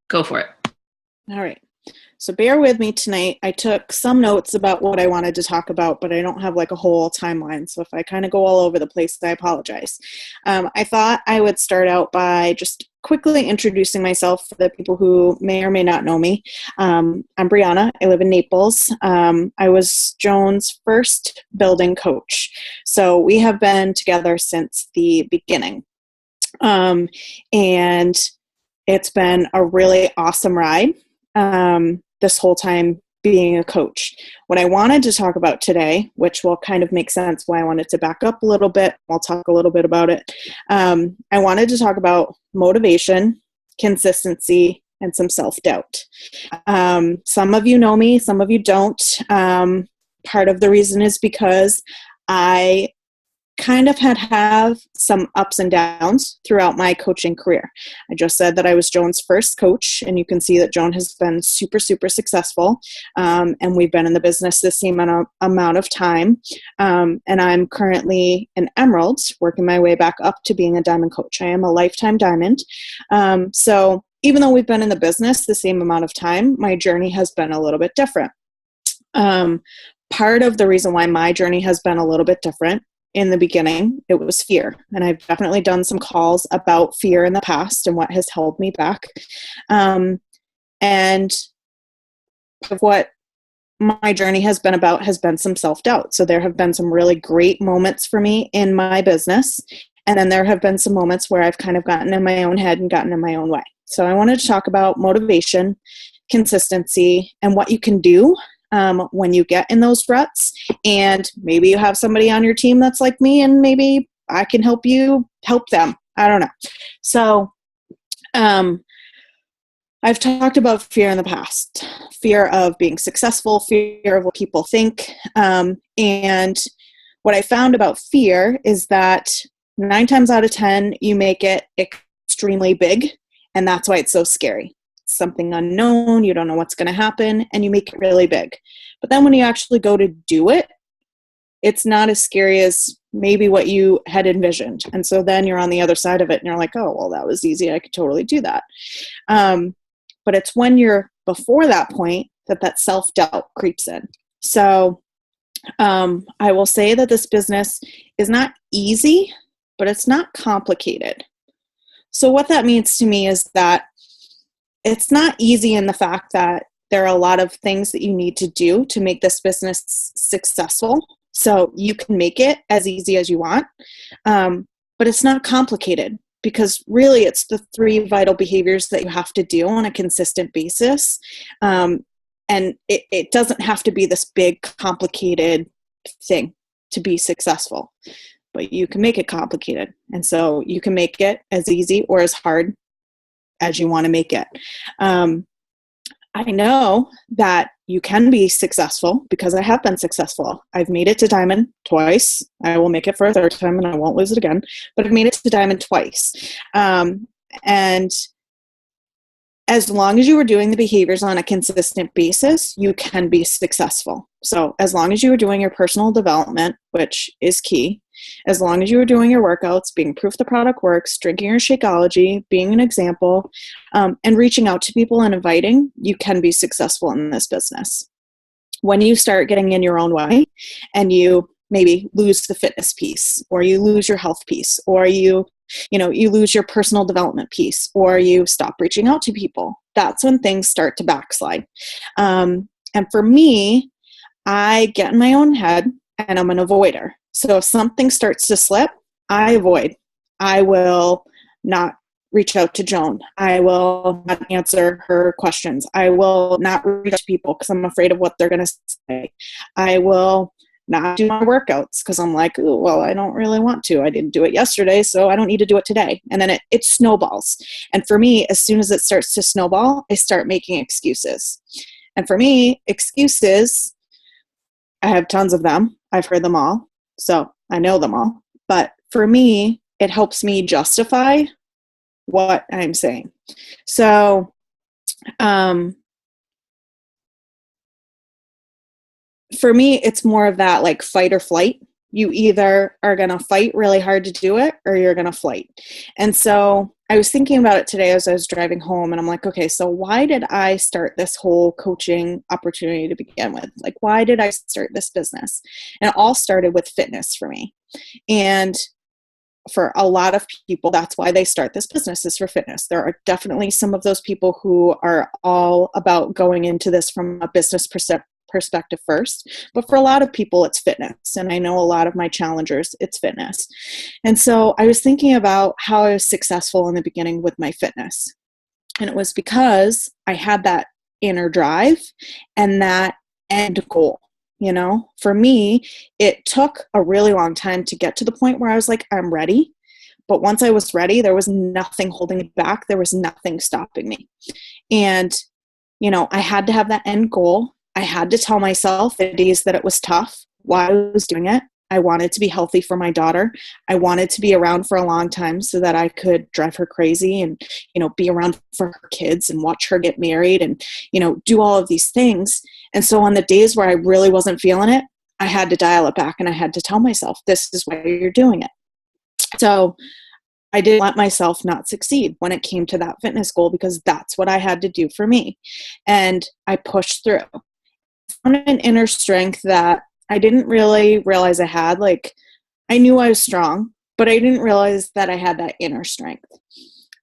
Go for it. All right. So bear with me tonight. I took some notes about what I wanted to talk about, but I don't have like a whole timeline. So if I kind of go all over the place, I apologize. I thought I would start out by just quickly introducing myself for the people who may or may not know me. I'm Brianna. I live in Naples. I was Joan's first building coach. So we have been together since the beginning. And it's been a really awesome ride. This whole time being a coach. What I wanted to talk about today, which will kind of make sense why I wanted to back up a little bit, I'll talk a little bit about it. I wanted to talk about motivation, consistency, and some self-doubt. Some of you know me, some of you don't. Part of the reason is because I kind of have some ups and downs throughout my coaching career. I just said that I was Joan's first coach, and you can see that Joan has been super, super successful, and we've been in the business the same amount of time, and I'm currently an emerald, working my way back up to being a diamond coach. I am a lifetime diamond, so even though we've been in the business the same amount of time, my journey has been a little bit different. Part of the reason why my journey has been a little bit different in the beginning, it was fear. And I've definitely done some calls about fear in the past and what has held me back. And what my journey has been about has been some self-doubt. So there have been some really great moments for me in my business. And then there have been some moments where I've kind of gotten in my own head and gotten in my own way. So I wanted to talk about motivation, consistency, and what you can do when you get in those ruts. And maybe you have somebody on your team that's like me, and maybe I can help you help them. I don't know. So I've talked about fear in the past, fear of being successful, fear of what people think. And what I found about fear is that 9 times out of 10, you make it extremely big. And that's why it's so scary. Something unknown, you don't know what's going to happen, and you make it really big. But then when you actually go to do it, it's not as scary as maybe what you had envisioned. And so then you're on the other side of it and you're like, oh, well, that was easy. I could totally do that. But it's when you're before that point that self-doubt creeps in. So I will say that this business is not easy, but it's not complicated. So what that means to me is that it's not easy in the fact that there are a lot of things that you need to do to make this business successful. So you can make it as easy as you want, but it's not complicated, because really it's the 3 vital behaviors that you have to do on a consistent basis. And it doesn't have to be this big, complicated thing to be successful, but you can make it complicated. And so you can make it as easy or as hard as you want to make it. I know that you can be successful because I have been successful. I've made it to diamond twice. I will make it for a 3rd time and I won't lose it again, but I've made it to diamond twice. And as long as you are doing the behaviors on a consistent basis, you can be successful. So as long as you are doing your personal development, which is key, as long as you are doing your workouts, being proof the product works, drinking your Shakeology, being an example, and reaching out to people and inviting, you can be successful in this business. When you start getting in your own way and you maybe lose the fitness piece, or you lose your health piece, or you lose your personal development piece, or you stop reaching out to people, that's when things start to backslide. And for me, I get in my own head and I'm an avoider. So if something starts to slip, I avoid. I will not reach out to Joan. I will not answer her questions. I will not reach out to people because I'm afraid of what they're going to say. I will not do my workouts because I'm like, ooh, well, I don't really want to. I didn't do it yesterday, so I don't need to do it today. And then it snowballs. And for me, as soon as it starts to snowball, I start making excuses. And for me, excuses, I have tons of them. I've heard them all. So I know them all. But for me, it helps me justify what I'm saying. So for me, it's more of that like fight or flight. You either are going to fight really hard to do it or you're going to flight. And so I was thinking about it today as I was driving home, and I'm like, okay, so why did I start this whole coaching opportunity to begin with? Like, why did I start this business? And it all started with fitness for me. And for a lot of people, that's why they start this business, is for fitness. There are definitely some of those people who are all about going into this from a business perspective first. But for a lot of people, it's fitness. And I know a lot of my challengers, it's fitness. And so I was thinking about how I was successful in the beginning with my fitness. And it was because I had that inner drive and that end goal. You know, for me, it took a really long time to get to the point where I was like, I'm ready. But once I was ready, there was nothing holding me back. There was nothing stopping me. And, you know, I had to have that end goal. I had to tell myself the days that it was tough, why I was doing it. I wanted to be healthy for my daughter. I wanted to be around for a long time so that I could drive her crazy and, you know, be around for her kids and watch her get married and, you know, do all of these things. And so on the days where I really wasn't feeling it, I had to dial it back and I had to tell myself, this is why you're doing it. So I didn't let myself not succeed when it came to that fitness goal, because that's what I had to do for me. And I pushed through. I found an inner strength that I didn't really realize I had. Like, I knew I was strong, but I didn't realize that I had that inner strength.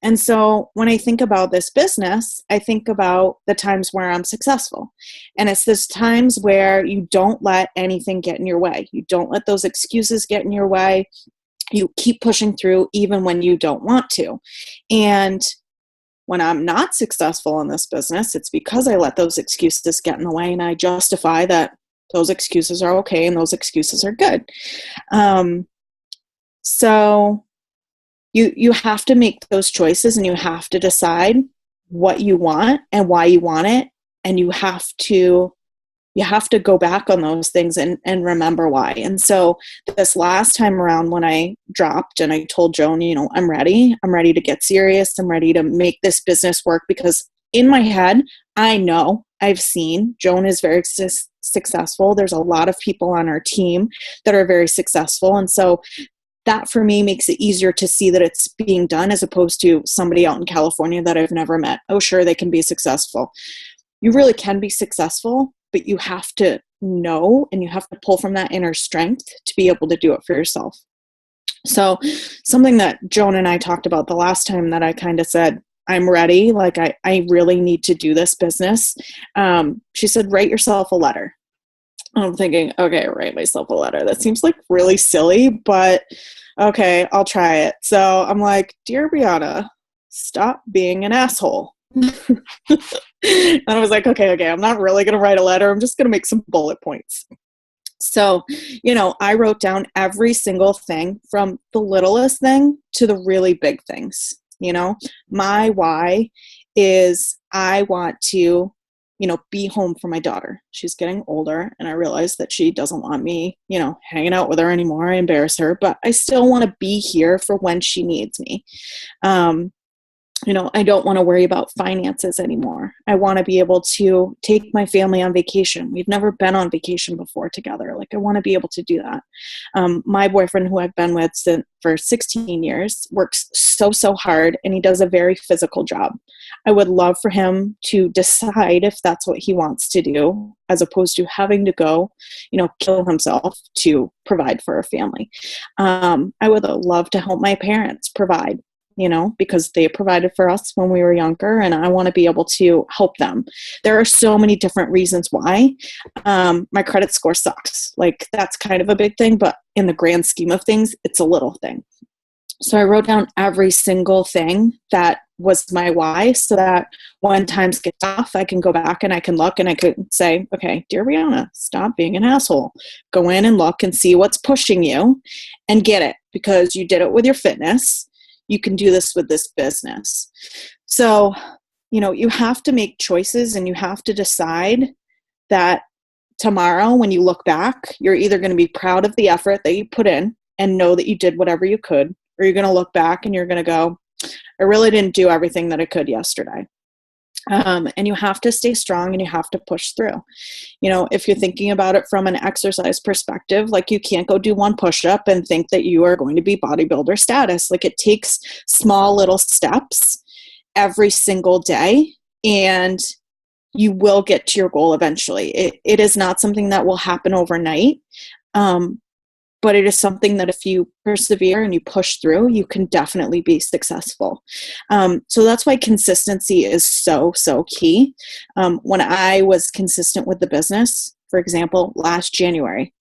And so when I think about this business, I think about the times where I'm successful. And it's those times where you don't let anything get in your way. You don't let those excuses get in your way. You keep pushing through even when you don't want to. And when I'm not successful in this business, it's because I let those excuses get in the way and I justify that those excuses are okay and those excuses are good. So you have to make those choices and you have to decide what you want and why you want it. And you have to go back on those things and remember why. And so this last time around when I dropped and I told Joan, you know, I'm ready to get serious. I'm ready to make this business work, because in my head, I know, I've seen Joan is very successful. There's a lot of people on our team that are very successful. And so that for me makes it easier to see that it's being done, as opposed to somebody out in California that I've never met. Oh, sure, they can be successful. You really can be successful, but you have to know and you have to pull from that inner strength to be able to do it for yourself. So something that Joan and I talked about the last time that I kind of said, I'm ready, like I really need to do this business. She said, write yourself a letter. I'm thinking, okay, write myself a letter. That seems like really silly, but okay, I'll try it. So I'm like, dear Brianna, stop being an asshole. And I was like, okay, I'm not really going to write a letter. I'm just going to make some bullet points. So, you know, I wrote down every single thing, from the littlest thing to the really big things. You know, my why is I want to, you know, be home for my daughter. She's getting older and I realize that she doesn't want me, you know, hanging out with her anymore. I embarrass her, but I still want to be here for when she needs me. You know, I don't want to worry about finances anymore. I want to be able to take my family on vacation. We've never been on vacation before together. Like, I want to be able to do that. My boyfriend, who I've been with for 16 years, works so hard, and he does a very physical job. I would love for him to decide if that's what he wants to do, as opposed to having to go, you know, kill himself to provide for a family. I would love to help my parents provide, you know, because they provided for us when we were younger, and I want to be able to help them. There are so many different reasons why. My credit score sucks. Like, that's kind of a big thing, but in the grand scheme of things, it's a little thing. So I wrote down every single thing that was my why, so that when times get tough, I can go back and I can look and I could say, okay, dear Brianna, stop being an asshole. Go in and look and see what's pushing you and get it, because you did it with your fitness. You can do this with this business. So, you know, you have to make choices, and you have to decide that tomorrow when you look back, you're either going to be proud of the effort that you put in and know that you did whatever you could, or you're going to look back and you're going to go, I really didn't do everything that I could yesterday. And you have to stay strong and you have to push through. If you're thinking about it from an exercise perspective, like you can't go do one push-up and think that you are going to be bodybuilder status. Like it takes small little steps every single day, and you will get to your goal eventually. It is not something that will happen overnight. But it is something that if you persevere and you push through, you can definitely be successful. So that's why consistency is so, so key. When I was consistent with the business, for example, last January,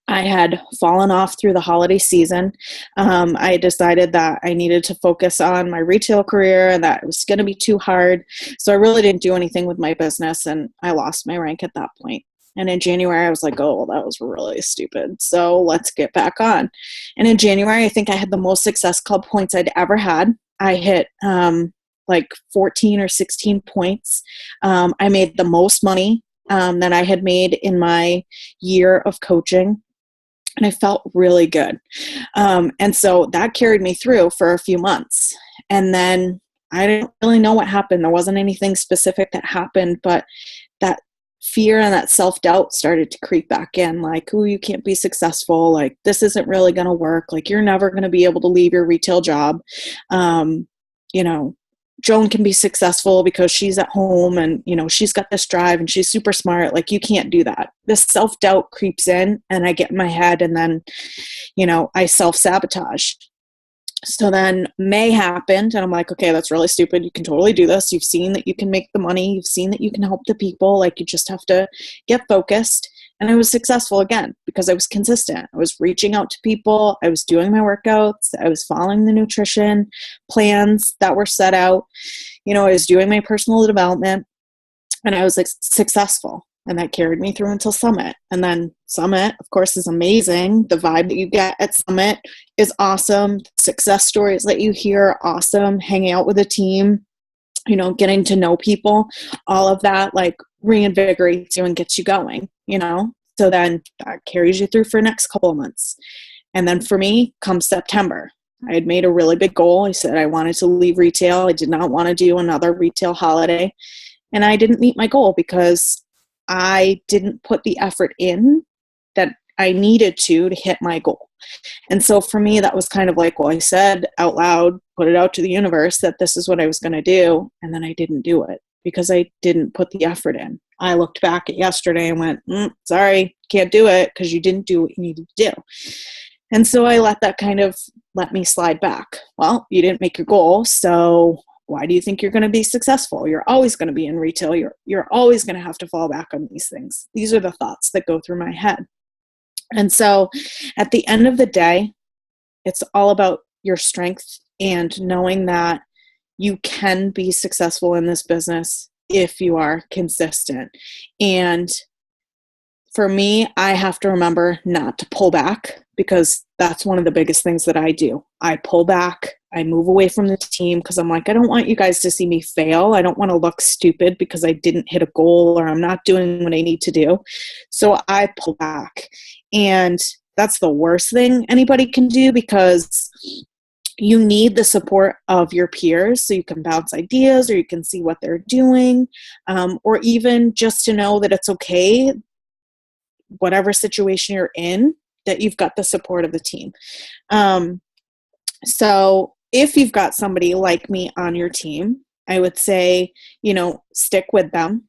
I had fallen off through the holiday season. I decided that I needed to focus on my retail career and that it was going to be too hard. So I really didn't do anything with my business, and I lost my rank at that point. And in January, I was like, oh, well, that was really stupid. So let's get back on. And in January, I think I had the most Success Club points I'd ever had. I hit like 14 or 16 points. I made the most money that I had made in my year of coaching. And I felt really good. And so that carried me through for a few months. And then I didn't really know what happened. There wasn't anything specific that happened, but that fear and that self-doubt started to creep back in, like, oh, you can't be successful. Like, this isn't really going to work. Like, you're never going to be able to leave your retail job. Joan can be successful because she's at home and, she's got this drive and she's super smart. Like, you can't do that. This self-doubt creeps in and I get in my head, and then, I self-sabotage. So then May happened and I'm like, okay, that's really stupid. You can totally do this. You've seen that you can make the money. You've seen that you can help the people. Like, you just have to get focused. And I was successful again because I was consistent. I was reaching out to people. I was doing my workouts. I was following the nutrition plans that were set out. I was doing my personal development, and I was like successful. And that carried me through until Summit. And then Summit, of course, is amazing. The vibe that you get at Summit is awesome. Success stories that you hear are awesome. Hanging out with a team, getting to know people, all of that like reinvigorates you and gets you going, So then that carries you through for the next couple of months. And then for me, come September, I had made a really big goal. I said I wanted to leave retail. I did not want to do another retail holiday. And I didn't meet my goal because I didn't put the effort in that I needed to hit my goal. And so for me, that was kind of like, well, I said out loud, put it out to the universe that this is what I was going to do. And then I didn't do it because I didn't put the effort in. I looked back at yesterday and went, sorry, can't do it because you didn't do what you needed to do. And so I let me slide back. Well, you didn't make your goal. So why do you think you're going to be successful? You're always going to be in retail. You're always going to have to fall back on these things. These are the thoughts that go through my head. And so at the end of the day, it's all about your strength and knowing that you can be successful in this business if you are consistent. And for me, I have to remember not to pull back because that's one of the biggest things that I do. I pull back. I move away from the team because I'm like, I don't want you guys to see me fail. I don't want to look stupid because I didn't hit a goal or I'm not doing what I need to do. So I pull back. And that's the worst thing anybody can do because you need the support of your peers so you can bounce ideas or you can see what they're doing, or even just to know that it's okay, whatever situation you're in, that you've got the support of the team. So if you've got somebody like me on your team, I would say, stick with them.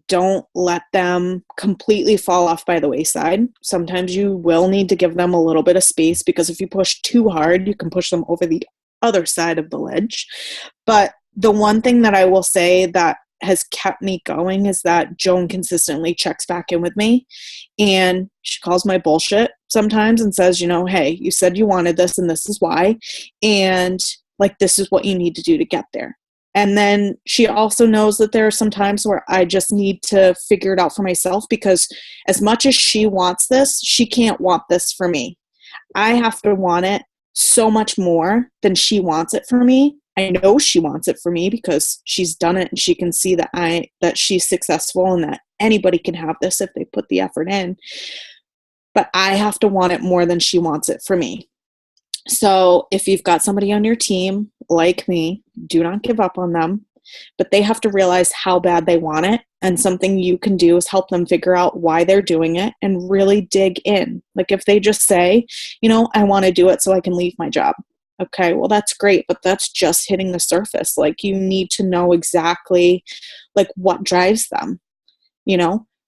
Don't let them completely fall off by the wayside. Sometimes you will need to give them a little bit of space because if you push too hard, you can push them over the other side of the ledge. But the one thing that I will say that has kept me going is that Joan consistently checks back in with me, and she calls my bullshit sometimes and says, hey, you said you wanted this and this is why, and like this is what you need to do to get there. And then she also knows that there are some times where I just need to figure it out for myself because as much as she wants this, she can't want this for me. I have to want it so much more than she wants it for me. I know she wants it for me because she's done it and she can see that she's successful and that anybody can have this if they put the effort in. But I have to want it more than she wants it for me. So if you've got somebody on your team like me, do not give up on them. but they have to realize how bad they want it. And something you can do is help them figure out why they're doing it and really dig in. Like if they just say, I want to do it so I can leave my job. Okay, well, that's great, but that's just hitting the surface. Like you need to know exactly like what drives them.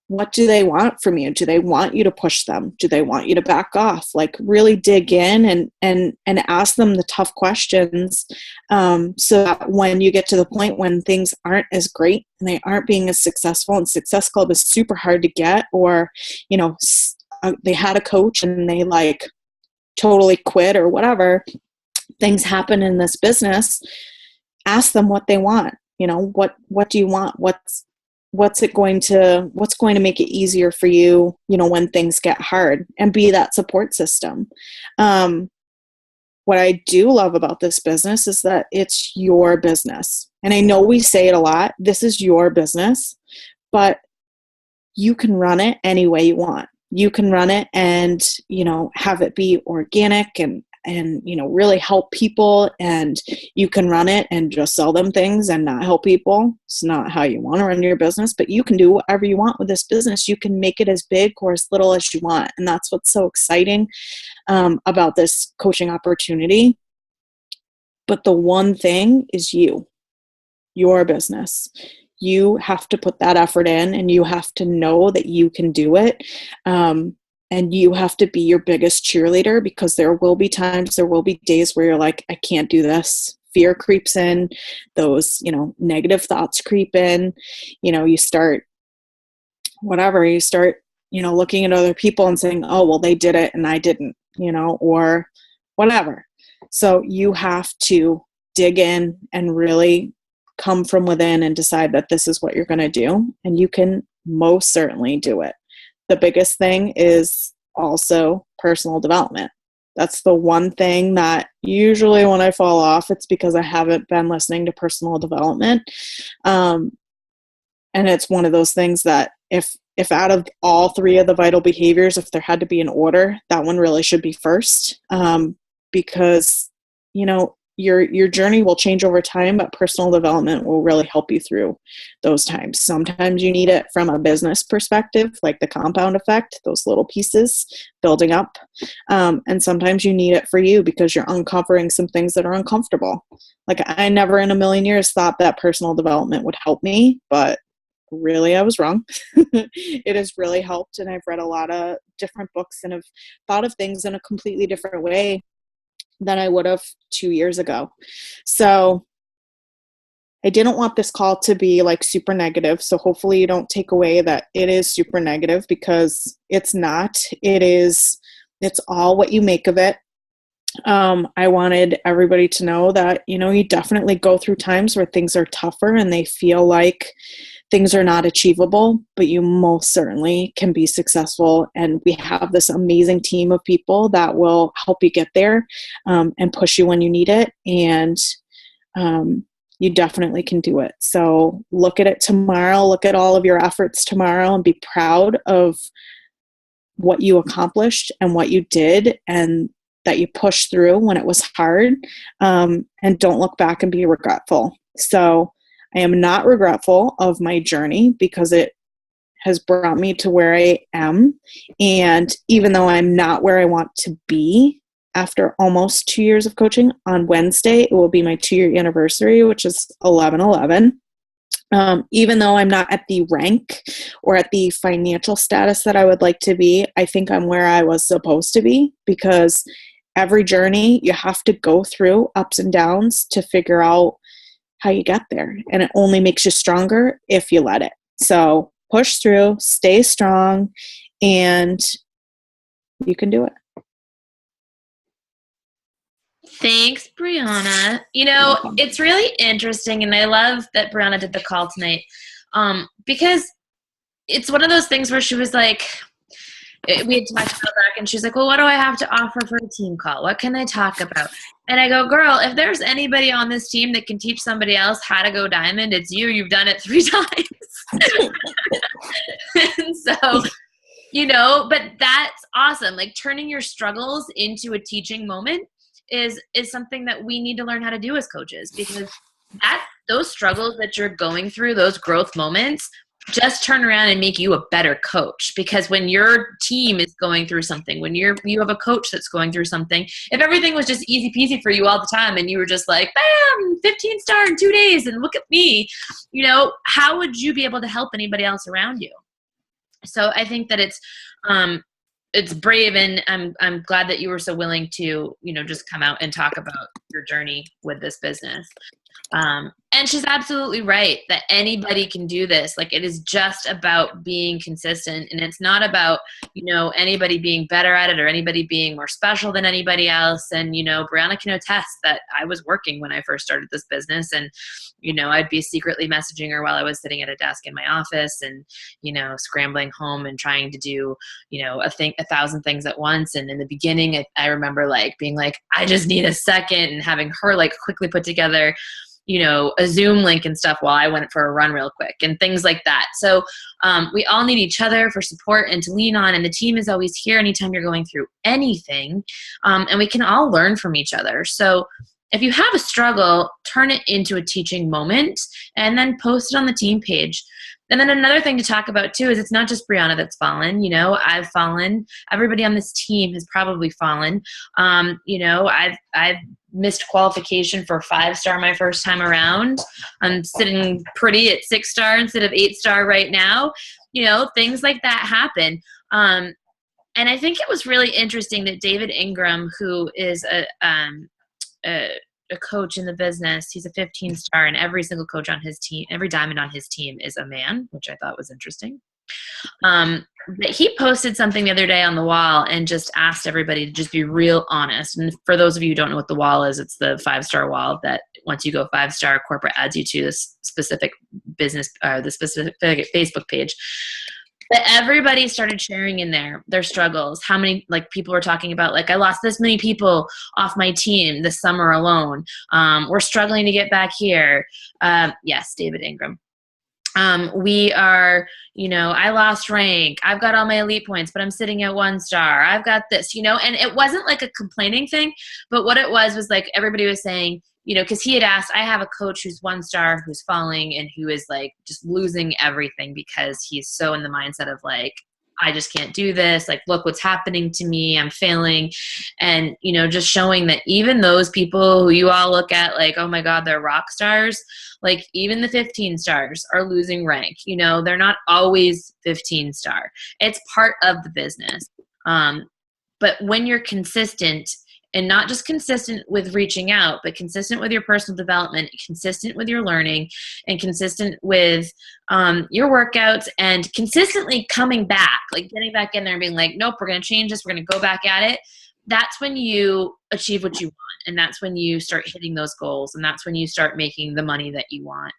What do they want from you? Do they want you to push them? Do they want you to back off? Like really dig in and ask them the tough questions, so that when you get to the point when things aren't as great and they aren't being as successful, and Success Club is super hard to get, or they had a coach and they like totally quit or whatever, things happen in this business, ask them what they want. What do you want? What's going to make it easier for you, when things get hard, and be that support system. What I do love about this business is that it's your business. And I know we say it a lot, this is your business, but you can run it any way you want. You can run it and, have it be organic and really help people, and you can run it and just sell them things and not help people. It's not how you want to run your business, but you can do whatever you want with this business. You can make it as big or as little as you want. And that's what's so exciting about this coaching opportunity. But the one thing is your business. You have to put that effort in, and you have to know that you can do it. And you have to be your biggest cheerleader, because there will be days where you're like, I can't do this. Fear creeps in, those, negative thoughts creep in, you start looking at other people and saying, oh, well, they did it and I didn't, or whatever. So you have to dig in and really come from within and decide that this is what you're going to do. And you can most certainly do it. The biggest thing is also personal development. That's the one thing that usually when I fall off, it's because I haven't been listening to personal development. And it's one of those things that if out of all three of the vital behaviors, if there had to be an order, that one really should be first, because, your journey will change over time, but personal development will really help you through those times. Sometimes you need it from a business perspective, like the compound effect, those little pieces building up. And sometimes you need it for you because you're uncovering some things that are uncomfortable. Like I never in a million years thought that personal development would help me, but really I was wrong. It has really helped. And I've read a lot of different books and have thought of things in a completely different way than I would have 2 years ago. So I didn't want this call to be like super negative. So hopefully you don't take away that it is super negative, because it's not. It's all what you make of it. I wanted everybody to know that, you definitely go through times where things are tougher and they feel like things are not achievable, but you most certainly can be successful. And we have this amazing team of people that will help you get there, and push you when you need it. And you definitely can do it. So look at it tomorrow, look at all of your efforts tomorrow, and be proud of what you accomplished and what you did, and that you pushed through when it was hard, and don't look back and be regretful. So I am not regretful of my journey, because it has brought me to where I am. And even though I'm not where I want to be after almost 2 years of coaching, on Wednesday, it will be my 2-year anniversary, which is 11/11. Even though I'm not at the rank or at the financial status that I would like to be, I think I'm where I was supposed to be, because every journey you have to go through ups and downs to figure out how you get there. And it only makes you stronger if you let it. So push through, stay strong, and you can do it. Thanks, Brianna. It's really interesting, and I love that Brianna did the call tonight, because it's one of those things where she was like, we had talked about back, and she's like, well, what do I have to offer for a team call? What can I talk about? And I go, girl, if there's anybody on this team that can teach somebody else how to go diamond, it's you. You've done it 3 times. And so, but that's awesome. Like turning your struggles into a teaching moment is something that we need to learn how to do as coaches, because those struggles that you're going through, those growth moments, just turn around and make you a better coach. Because when your team is going through something, when you have a coach that's going through something, if everything was just easy peasy for you all the time and you were just like, bam, 15 star in 2 days and look at me, how would you be able to help anybody else around you? So I think that it's brave, and I'm glad that you were so willing to, just come out and talk about your journey with this business. And she's absolutely right that anybody can do this. Like, it is just about being consistent, and it's not about, anybody being better at it or anybody being more special than anybody else. And, Brianna can attest that I was working when I first started this business, and, I'd be secretly messaging her while I was sitting at a desk in my office and, scrambling home and trying to do, 1,000 things at once. And in the beginning, I remember being like, I just need a second, and having her quickly put together a Zoom link and stuff while I went for a run real quick and things like that. So we all need each other for support and to lean on. And the team is always here anytime you're going through anything. And we can all learn from each other. So if you have a struggle, turn it into a teaching moment and then post it on the team page. And then another thing to talk about too is it's not just Brianna that's fallen. I've fallen. Everybody on this team has probably fallen. I've missed qualification for 5-star my first time around. I'm sitting pretty at 6-star instead of 8-star right now. Things like that happen. And I think it was really interesting that David Ingram, who is a coach in the business, he's a 15-star, and every single coach on his team, every diamond on his team is a man, which I thought was interesting. But he posted something the other day on the wall and just asked everybody to just be real honest. And for those of you who don't know what the wall is, it's the 5-star wall that once you go 5-star, corporate adds you to this specific business or the specific Facebook page. But everybody started sharing in there their struggles. How many people were talking about I lost this many people off my team this summer alone. We're struggling to get back here. Yes, David Ingram. We are, I lost rank. I've got all my elite points, but I'm sitting at 1-star. I've got this, and it wasn't a complaining thing, but what it was everybody was saying, because he had asked, I have a coach who's 1-star, who's falling, and who is just losing everything because he's so in the mindset of I just can't do this. Look what's happening to me. I'm failing. And, just showing that even those people who you all look at oh my God, they're rock stars. Even the 15 stars are losing rank. They're not always 15-star. It's part of the business. But when you're consistent, and not just consistent with reaching out, but consistent with your personal development, consistent with your learning, and consistent with your workouts, and consistently coming back, getting back in there and being nope, we're going to change this. We're going to go back at it. That's when you achieve what you want. And that's when you start hitting those goals. And that's when you start making the money that you want.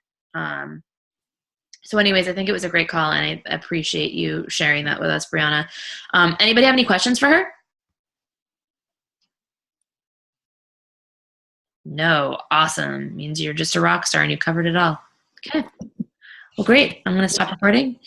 So anyways, I think it was a great call, and I appreciate you sharing that with us, Brianna. Anybody have any questions for her? No. Awesome. Means you're just a rock star and you covered it all. Okay. Well, great. I'm going to stop recording.